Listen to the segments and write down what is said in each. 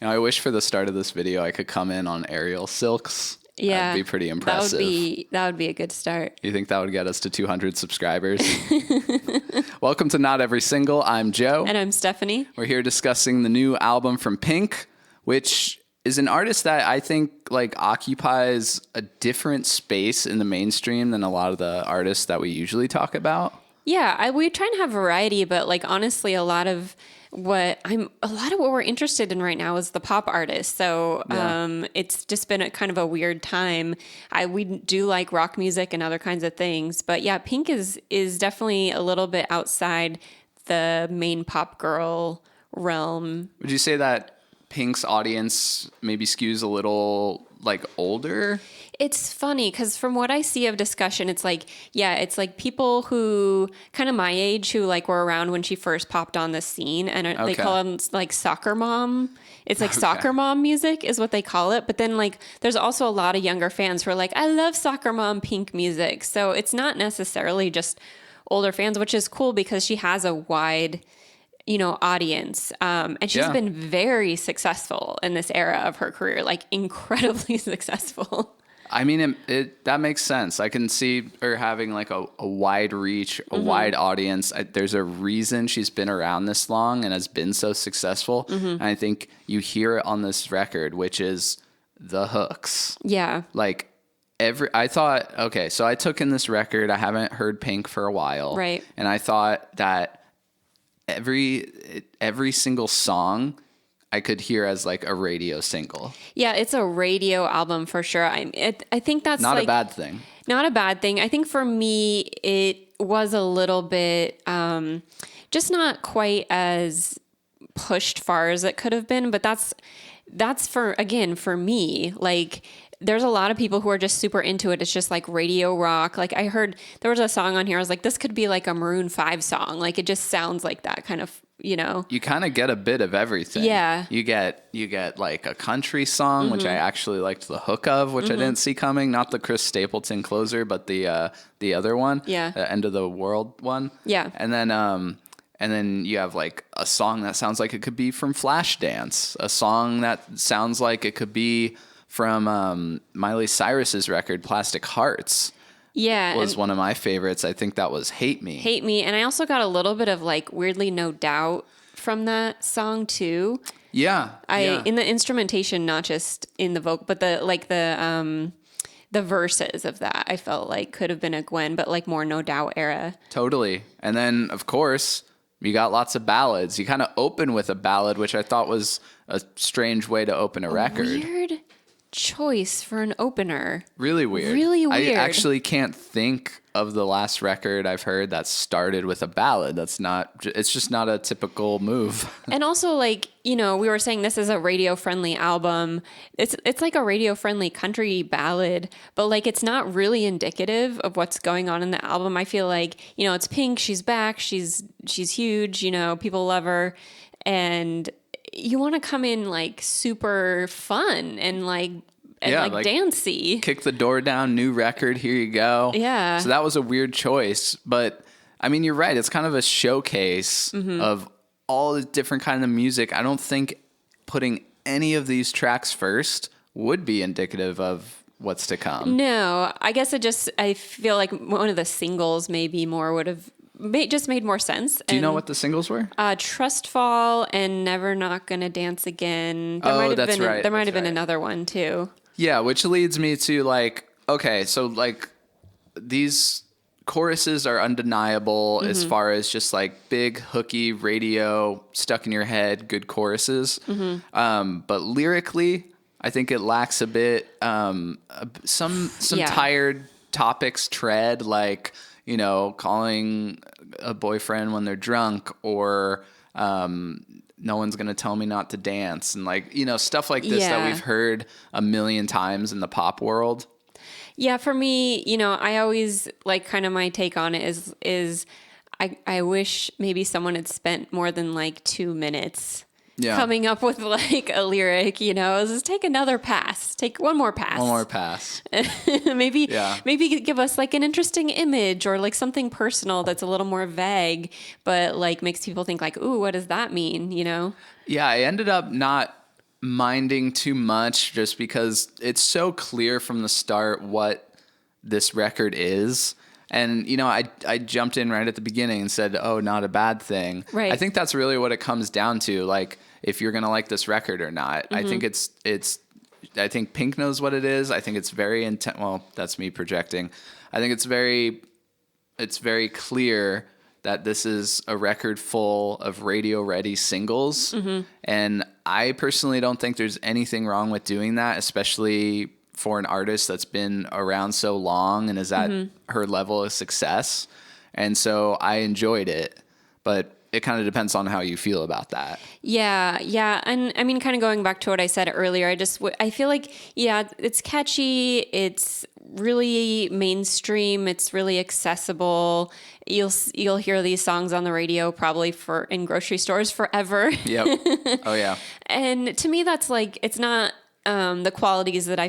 I wish for the start of this video I could come in on aerial silks. Yeah. That'd be pretty impressive. That would be a good start. You think that would get us to 200 subscribers? Welcome to Not Every Single. I'm Joe. And I'm Stephanie. We're here discussing the new album from Pink, which is an artist that I think occupies a different space in the mainstream than a lot of the artists that we usually talk about. Yeah, we try and have variety, but honestly, a lot of what we're interested in right now is the pop artists. So it's just been a kind of a weird time. We do like rock music and other kinds of things, but yeah, Pink is definitely a little bit outside the main pop girl realm. Would you say that Pink's audience maybe skews a little older? It's funny because from what I see of discussion, it's people who kind of my age who were around when she first popped on the scene, and they call them soccer mom. It's soccer mom music is what they call it. But then there's also a lot of younger fans who are I love soccer mom Pink music. So it's not necessarily just older fans, which is cool because she has a wide audience. And she's been very successful in this era of her career, incredibly successful. I mean, that makes sense. I can see her having a wide reach, a wide audience. There's a reason she's been around this long and has been so successful. And I think you hear it on this record, which is the hooks. Yeah. I thought, okay, so I took in this record. I haven't heard Pink for a while. Right. And I thought that every single song I could hear as a radio single. Yeah, it's a radio album for sure. I think that's not a bad thing. Not a bad thing. I think for me, it was a little bit just not quite as pushed far as it could have been. But that's for me, there's a lot of people who are just super into it. It's just radio rock. I heard there was a song on here. I was this could be a Maroon 5 song. It just sounds like that kind of, You kind of get a bit of everything. Yeah. You get a country song, which I actually liked the hook of, which I didn't see coming. Not the Chris Stapleton closer, but the other one. Yeah. The End of the World one. Yeah. And then you have a song that sounds like it could be from Flashdance. A song that sounds like it could be from Miley Cyrus's record, Plastic Hearts. Yeah. Was one of my favorites. I think that was Hate Me. Hate Me. And I also got a little bit of weirdly No Doubt from that song too. Yeah. In the instrumentation, not just in the vocal, but the verses of that, I felt could have been a Gwen, but more No Doubt era. Totally. And then of course, you got lots of ballads. You kind of open with a ballad, which I thought was a strange way to open a record. Weird choice for an opener. Really weird. Really weird. I actually can't think of the last record I've heard that started with a ballad. It's just not a typical move. And also we were saying this is a radio friendly album. It's a radio friendly country ballad, but it's not really indicative of what's going on in the album. I feel it's Pink, she's back, she's huge, people love her, and you want to come in super fun and dancey. Kick the door down, new record, here you go. Yeah. So that was a weird choice, but I mean, you're right. It's kind of a showcase of all the different kind of music. I don't think putting any of these tracks first would be indicative of what's to come. No, I guess I feel one of the singles maybe more would have just made more sense. Do you know what the singles were? Trustfall and Never Not Gonna Dance Again. There might have been another one too. Yeah, which leads me to okay, so these choruses are undeniable as far as just big hooky radio stuck in your head good choruses. But lyrically, I think it lacks a bit some tired topics tread, calling a boyfriend when they're drunk, or no one's going to tell me not to dance, and stuff like this that we've heard a million times in the pop world. Yeah, for me, I always kind of my take on it is I wish maybe someone had spent more than 2 minutes coming up with a lyric, just take another pass. Take one more pass. maybe give us an interesting image or something personal that's a little more vague, but makes people think ooh, what does that mean? Yeah, I ended up not minding too much just because it's so clear from the start what this record is. And, you know, I jumped in right at the beginning and said, oh, not a bad thing. Right. I think that's really what it comes down to. Like, if you're going to like this record or not. I think I think Pink knows what it is. I think it's very well, that's me projecting. I think it's very clear that this is a record full of radio-ready singles. And I personally don't think there's anything wrong with doing that, especially for an artist that's been around so long and is at her level of success. And so I enjoyed it, but it kind of depends on how you feel about that. Yeah. And I mean, kind of going back to what I said earlier, I feel like, yeah, it's catchy. It's really mainstream. It's really accessible. You'll hear these songs on the radio probably in grocery stores forever. Yep. Oh yeah. And to me, that's like, it's not the qualities that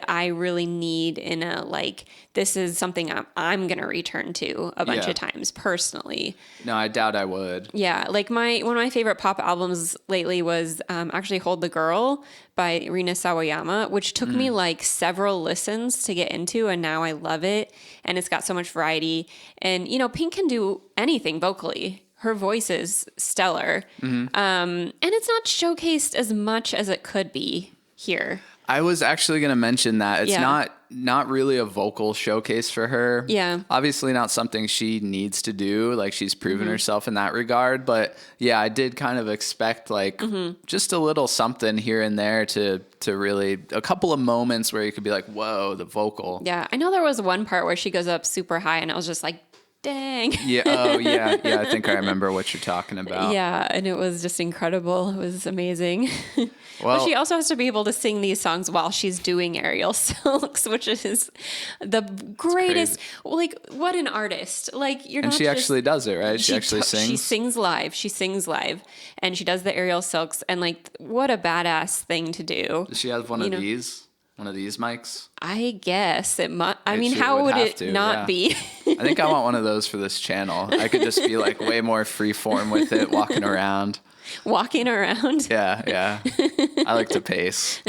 I really need in a, like, this is something I'm going to return to a bunch of times personally. No, I doubt I would. Yeah. Like one of my favorite pop albums lately was actually Hold the Girl by Rina Sawayama, which took me like several listens to get into. And now I love it. And it's got so much variety. And, you know, Pink can do anything vocally. Her voice is stellar. And it's not showcased as much as it could be here. I was actually going to mention that it's not really a vocal showcase for her. Yeah. Obviously not something she needs to do. Like, she's proven herself in that regard. But yeah, I did kind of expect like just a little something here and there to really, a couple of moments where you could be like, whoa, the vocal. Yeah. I know there was one part where she goes up super high and I was just like, dang. Yeah. Oh, yeah. Yeah. I think I remember what you're talking about. Yeah. And it was just incredible. It was amazing. Well, she also has to be able to sing these songs while she's doing Aerial Silks, which is the greatest. Like, what an artist. Like, you're not. And she actually does it, right? She actually sings. She sings live. She sings live. And she does the Aerial Silks. And, like, what a badass thing to do. Does she have one of these? One of these mics? I guess it must. I mean, how would it not be? I think I want one of those for this channel. I could just be like way more free form with it, walking around. Walking around? Yeah. I like to pace.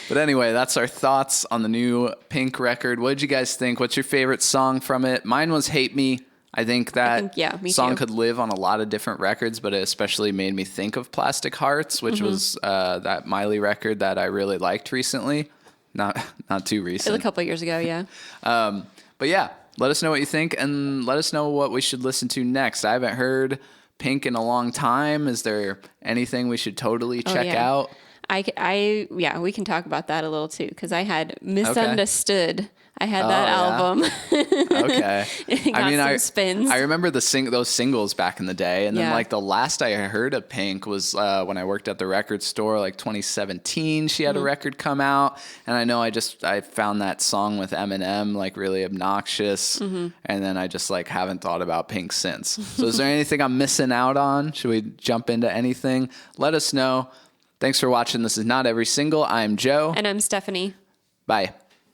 But anyway, that's our thoughts on the new Pink record. What did you guys think? What's your favorite song from it? Mine was Hate Me. I think that me song too. could live on a lot of different records, but it especially made me think of Plastic Hearts, which was that Miley record that I really liked recently. Not too recent. A couple of years ago, yeah. But yeah, let us know what you think and let us know what we should listen to next. I haven't heard Pink in a long time. Is there anything we should totally check out? We can talk about that a little too, because I had Misunderstood. I had that album. Okay. I mean, some spins. I remember those singles back in the day. And then like the last I heard of Pink was when I worked at the record store, like 2017, she had a record come out. And I know I found that song with Eminem like really obnoxious. And then I just like haven't thought about Pink since. So is there anything I'm missing out on? Should we jump into anything? Let us know. Thanks for watching. This is Not Every Single. I'm Joe. And I'm Stephanie. Bye.